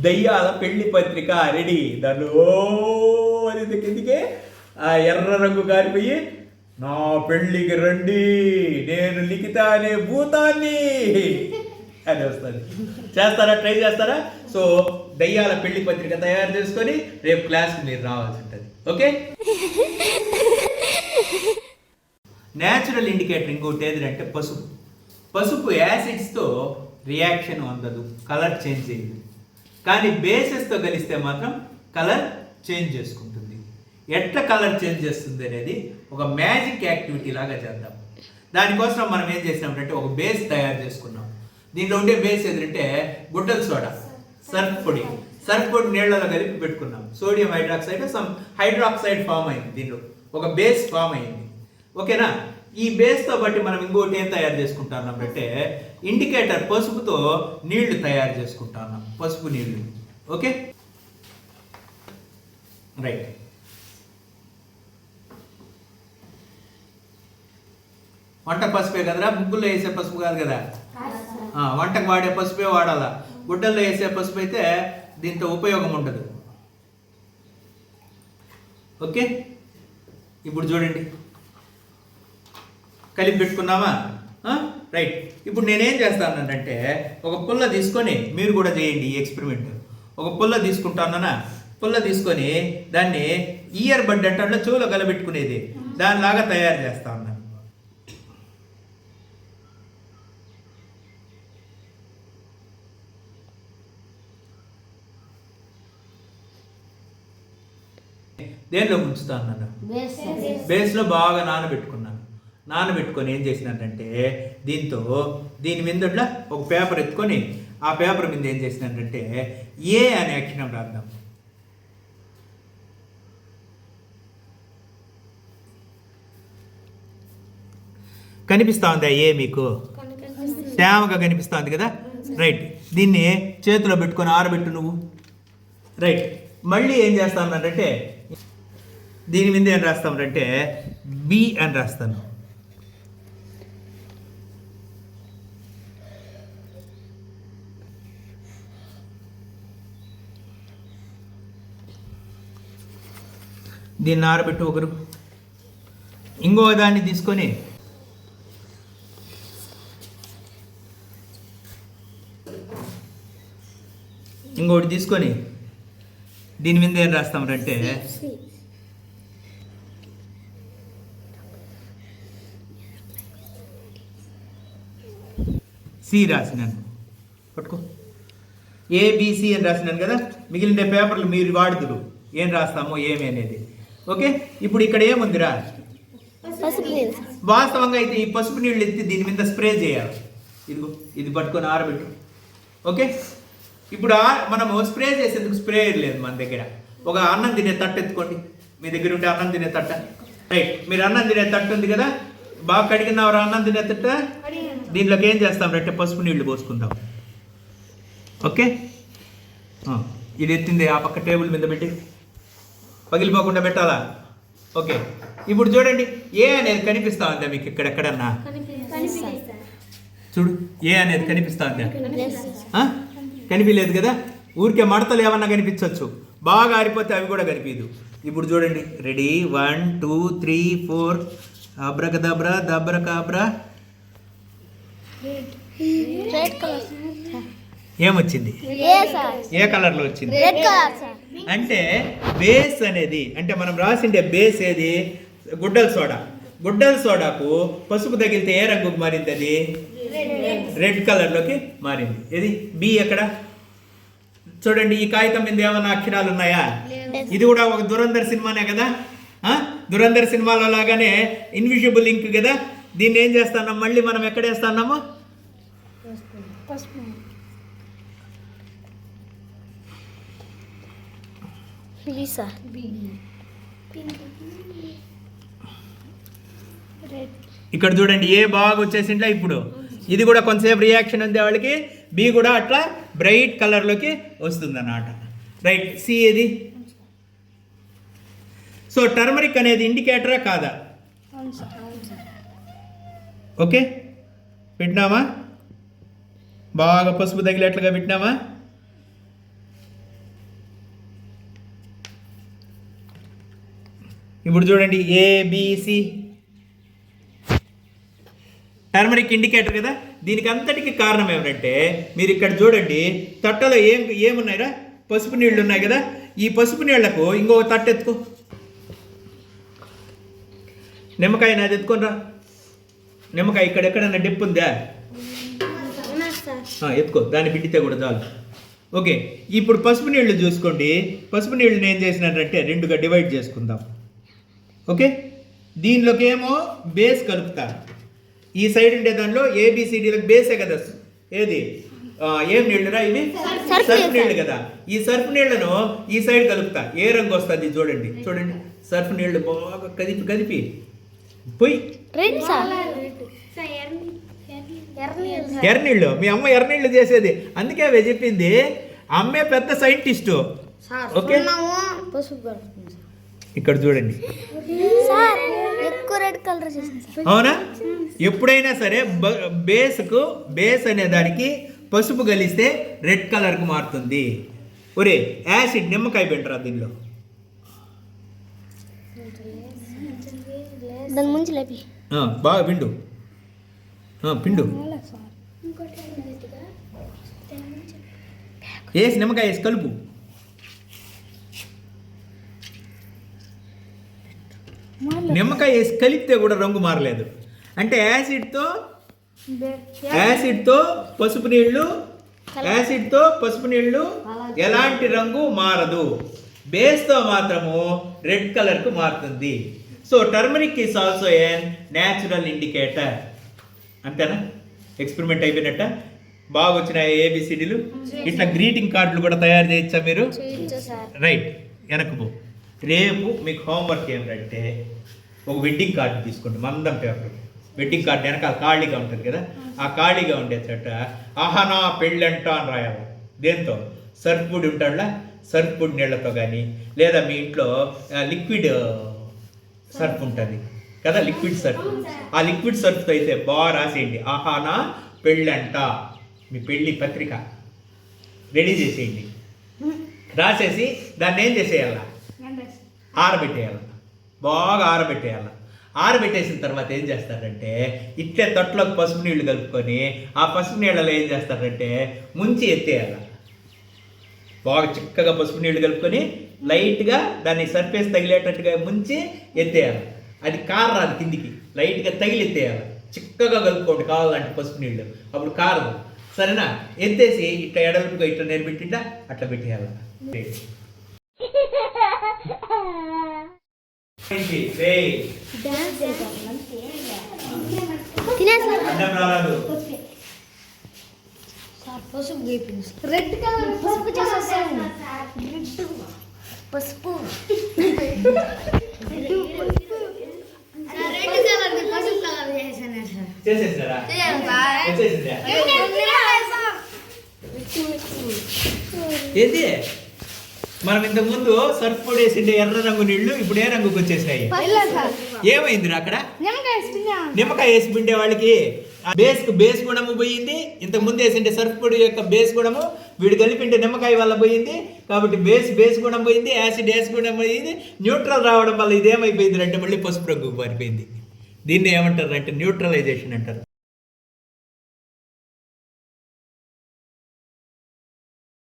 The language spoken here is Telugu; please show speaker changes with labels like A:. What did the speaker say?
A: దయ్యాల పెళ్లి పత్రిక రెడీ. దాన్ని ఓ అనేది కిందికి ఆ ఎర్ర రంగు కారిపోయి నా పెళ్ళికి రండి నేను లిఖిత అనే భూతాన్ని అని వస్తుంది. చేస్తారా? ట్రై చేస్తారా? సో దయ్యాల పెళ్లి పత్రిక తయారు చేసుకొని రేపు క్లాస్కి మీరు రావాల్సి ఉంటుంది. ఓకే. న్యాచురల్ ఇండికేటర్ ఇంకోటి ఏదంటే పసుపు. పసుపు యాసిడ్స్తో రియాక్షన్ అందదు, కలర్ చేంజ్ చేయదు. కానీ బేసెస్తో కలిస్తే మాత్రం కలర్ చేంజ్ చేసుకుంటుంది. ఎట్లా కలర్ చేంజ్ చేస్తుంది అనేది ఒక మ్యాజిక్ యాక్టివిటీ లాగా చేద్దాం. దానికోసం మనం ఏం చేసినామంటే ఒక బేస్ తయారు చేసుకున్నాం. దీనిలో ఉండే బేస్ ఏదంటే గుడ్డల సోడా, సర్ఫ్ పొడి నీళ్లలో కలిపి పెట్టుకున్నాం. సోడియం హైడ్రాక్సైడ్ హైడ్రాక్సైడ్ ఫామ్ అయింది. దీనిలో ఒక బేస్ ఫామ్ అయింది. ఓకేనా? ఈ బేస్తో బట్టి మనం ఇంకోటి ఏం తయారు చేసుకుంటున్నాం అంటే ఇండికేటర్ పసుపుతో నీళ్లు తయారు చేసుకుంటున్నాం. పసుపు నీళ్లు. Okay right. వంట పసుపే కదరా, ముగ్గుల్లో వేసే పసుపు కాదు కదా. వంటకు వాడే పసుపే వాడాలా. గుడ్డల్లో వేసే పసుపు అయితే దీంతో ఉపయోగం ఉండదు. ఓకే ఇప్పుడు చూడండి కలిపి పెట్టుకున్నామా? రైట్. ఇప్పుడు నేనేం చేస్తానంటే ఒక పుల్ల తీసుకొని, మీరు కూడా చేయండి ఈ ఎక్స్పెరిమెంట్. ఒక పుల్ల తీసుకుంటానా, పుల్ల తీసుకొని దాన్ని ఇయర్ బడ్ అంటే చెవులో కలబెట్టుకునేది దానిలాగా తయారు చేస్తా ఉన్నాను. దేనిలో ఉంచుతా అన్నాను? బేస్లో బాగా నానబెట్టుకొని ఏం చేసినానంటే దీని మీద ఒక పేపర్ ఎత్తుకొని ఆ పేపర్ మీద ఏం చేసినానంటే ఏ అనే అక్షరం రాద్దాం. కనిపిస్తా ఉందా ఏ? మీకు తేమగా కనిపిస్తా ఉంది కదా. రైట్. దీన్ని చేతిలో పెట్టుకొని ఆరబెట్టు నువ్వు. రైట్. మళ్ళీ ఏం చేస్తానంటే దీని మీద ఏం రాస్తామంటే బి అని రాస్తాను. దీన్ని ఆరబెట్టు ఒకరు. ఇంకో దాన్ని తీసుకొని ఇంకోటి తీసుకొని దీని మీద ఏం రాస్తామంటే సి రాసినాను. పట్టుకో. ఏబిసి అని రాసినాను కదా. మిగిలిన పేపర్లు మీరు వాడుదురు ఏం రాస్తామో ఏమి అనేది. ఓకే ఇప్పుడు ఇక్కడ ఏముందిరా? వాస్తవంగా అయితే ఈ పసుపు నీళ్ళు ఎత్తి దీని మీద స్ప్రే చేయాలి. ఇదిగో ఇది పట్టుకొని ఆరబెట్టు. ఓకే ఇప్పుడు మనము స్ప్రే చేసేందుకు స్ప్రేయర్ లేదు మన దగ్గర. ఒక అన్నం తినే తట్టు ఎత్తుకోండి. మీ దగ్గర ఉంటే అన్నం తినే తట్ట. రైట్. మీరు అన్నం తినే తట్టు ఉంది కదా, బాగా కడిగినవరా అన్నం తినే తట్ట. దీంట్లోకి ఏం చేస్తాం అంటే పసుపు నీళ్లు పోసుకుందాం. ఓకే ఇది ఎత్తింది ఆ పక్క టేబుల్ మీద పెట్టి పగిలిపోకుండా పెట్టాలా. ఓకే ఇప్పుడు చూడండి ఏ అనేది కనిపిస్తా ఉందా మీకు ఇక్కడెక్కడన్నా? చూడు ఏ అనేది కనిపిస్తా ఉందా? కనిపించలేదు కదా. ఊరికే మడతలు ఏమన్నా కనిపించవచ్చు, బాగా ఆరిపోతే అవి కూడా కనిపించదు. ఇప్పుడు చూడండి. రెడీ 1 2 3 4 అబ్రకదబ్రా దబ్రకాబ్రా. ఏమొచ్చింది? ఏ కలర్లో వచ్చింది? అంటే బేస్ అనేది అంటే మనం రాసిండే బేస్ ఏది? గుడ్డల సోడా. గుడ్డల సోడాకు పసుపు తగిలితే ఏ రంగుకు మారింది? అది రెడ్ కలర్లోకి మారింది. ఇది బి ఎక్కడ చూడండి. ఈ కాగితం మీద ఏమన్నా అక్షరాలు ఉన్నాయా? ఇది కూడా ఒక దురంధర్ సినిమానే కదా. దురంధర్ సినిమాలో లాగానే ఇన్విజిబుల్ ఇంక్ కదా. దీన్ని ఏం చేస్తున్నాం మళ్ళీ మనం ఎక్కడ వేస్తున్నాము? ఇక్కడ చూడండి ఏ బాగా వచ్చేసింట్లా. ఇప్పుడు ఇది కూడా కొంతసేపు రియాక్షన్ ఉంది వాళ్ళకి. బి కూడా అట్లా బ్రైట్ కలర్లోకి వస్తుంది అన్నమాట. రైట్. సి ఏది? సో టర్మరిక్ అనేది ఇండికేటరా కాదా? ఓకే పెట్టినామా? బాగా పసుపు తగిలేట్లుగా పెట్టినామా? ఇప్పుడు చూడండి ఏబిసి టర్మరిక్ ఇండికేటర్ కదా. దీనికి అంతటికి కారణం ఏమిటంటే మీరు ఇక్కడ చూడండి, తట్టలో ఏమున్నాయిరా, పసుపు నీళ్ళు ఉన్నాయి కదా. ఈ పసుపు నీళ్లకు ఇంకొక తట్ట ఎత్తుకో, నిమ్మకాయ నాది ఎత్తుకోనరా. నిమ్మకాయ ఇక్కడ ఎక్కడన్నా డిప్ ఉందా, ఎత్తుకో, దాన్ని పిండితే కూడా చాలు. ఓకే, ఇప్పుడు పసుపు నీళ్ళు చూసుకోండి. పసుపు నీళ్ళని ఏం చేసినట్టే రెండుగా డివైడ్ చేసుకుందాం. ఓకే, దీనిలోకి ఏమో బేస్ కలుపుతా. ఈ సైడ్ ఉండే దానిలో ఏబిసిడీలకు బేసే కదా. ఏది ఏం నీళ్ళురా ఇవి, సర్ఫ్ నీళ్ళు కదా. ఈ సర్ఫ్ నీళ్లను ఈ సైడ్ కలుపుతా. ఏ రంగు వస్తుంది చూడండి. చూడండి, సర్ఫ్ నీళ్లు బాగా కదిపి పోయి ఎర్రనీళ్ళు. మీ అమ్మ ఎర్రనీళ్ళు చేసేది, అందుకే అవి చెప్పింది. అమ్మే పెద్ద సైంటిస్టు. ఓకే, ఇక్కడ చూడండి, అవునా. ఎప్పుడైనా సరే బేస్ అనే దానికి పసుపు కలిస్తే రెడ్ కలర్కి మారుతుంది. ఒరే యాసిడ్, నిమ్మకాయ పిండరా దీనిలో. బాగా పిండు, పిండు వేసి నిమ్మకాయ వేసి కలుపు. నిమ్మకాయ వేసి కలిపితే కూడా రంగు మారలేదు అంటే యాసిడ్తో పసుపు నీళ్ళు ఎలాంటి రంగు మారదు. బేస్తో మాత్రము రెడ్ కలర్కు మారుతుంది. So turmeric is also n natural indicator. అంతేనా? ఎక్స్పెరిమెంట్ అయిపోయినట్ట. బాగా వచ్చినాయి ఏబిసిడీలు. ఇట్లా గ్రీటింగ్ కార్డులు కూడా తయారు చేయొచ్చా మీరు? రైట్, వెనక్కు పో. రేపు మీకు హోంవర్క్ ఏమిటంటే ఒక వెడ్డింగ్ కార్డు తీసుకోండి, మందం పేపర్. వెడ్డింగ్ కార్డు వెనకాల ఖాళీగా ఉంటుంది కదా, ఆ ఖాళీగా ఉండే చోట ఆహనా పెళ్ళంట అని రాయాలి. దేంతో? సర్ఫ్ పొడి ఉంటాడులా, సర్ఫ్ పొడి నీళ్లతో కానీ, లేదా మీ ఇంట్లో లిక్విడ్ సర్ఫ్ ఉంటుంది కదా, లిక్విడ్ సర్ఫ్. ఆ లిక్విడ్ సర్ఫ్తో అయితే బాగా రాసేయండి, ఆహానా పెళ్ళంట. మీ పెళ్ళి పత్రిక రెడీ చేసేయండి. రాసేసి దాన్ని ఏం చేసేయాలా? ఆరబెట్టేయాలి, బాగా ఆరబెట్టేయాలి. ఆరబెట్టేసిన తర్వాత ఏం చేస్తారంటే ఇట్లే తొట్లోకి పసుపు నీళ్లు కలుపుకొని ఆ పసుపు నీళ్ళలో ఏం చేస్తారంటే ముంచి ఎత్తేయాలి. బాగా చిక్కగా పసుపు నీళ్లు కలుపుకొని లైట్గా దాన్ని సర్ఫేస్ తగిలేటట్టుగా ముంచి ఎత్తేయాలి. అది కారరాదు, కిందికి లైట్గా తగిలి ఎత్తేయాలి. చిక్కగా కలుపుకోండి కావాలంటే పసుపు నీళ్ళు, అప్పుడు కారదు. సరేనా? ఎత్తేసి ఇట్లా ఎడలుపుగా ఇట్లా నేను పెట్టిండా అట్లా పెట్టేయాలి.
B: రెడ్ కలర్ పసుపు చేసేసాను. పసుపు రెడ్ కలర్ పసుపు కలర్
A: చేసేసారా? ఏంటి మనం ఇంతకు ముందు సర్ఫ్ పొడి వేసిండే ఎర్ర రంగు నీళ్లు ఇప్పుడు ఏ రంగుకి వచ్చేసాయి? ఏమైంది అక్కడ? నిమ్మకాయ వేసి పిండే వాళ్ళకి బేస్ గుణము పోయింది. ఇంతకు ముందు వేసిండే సర్ఫ్ పొడి యొక్క బేస్ గుణము వీడు కలిపిండే నిమ్మకాయ వల్ల పోయింది. కాబట్టి బేస్ గుణం పోయింది, యాసిడ్ గుణం పోయింది. న్యూట్రల్ రావడం వల్ల ఇదేమైపోయింది అంటే మళ్ళీ పసుపు రంగుకు మారిపోయింది. దీన్ని ఏమంటారు అంటే న్యూట్రలైజేషన్ అంటారు.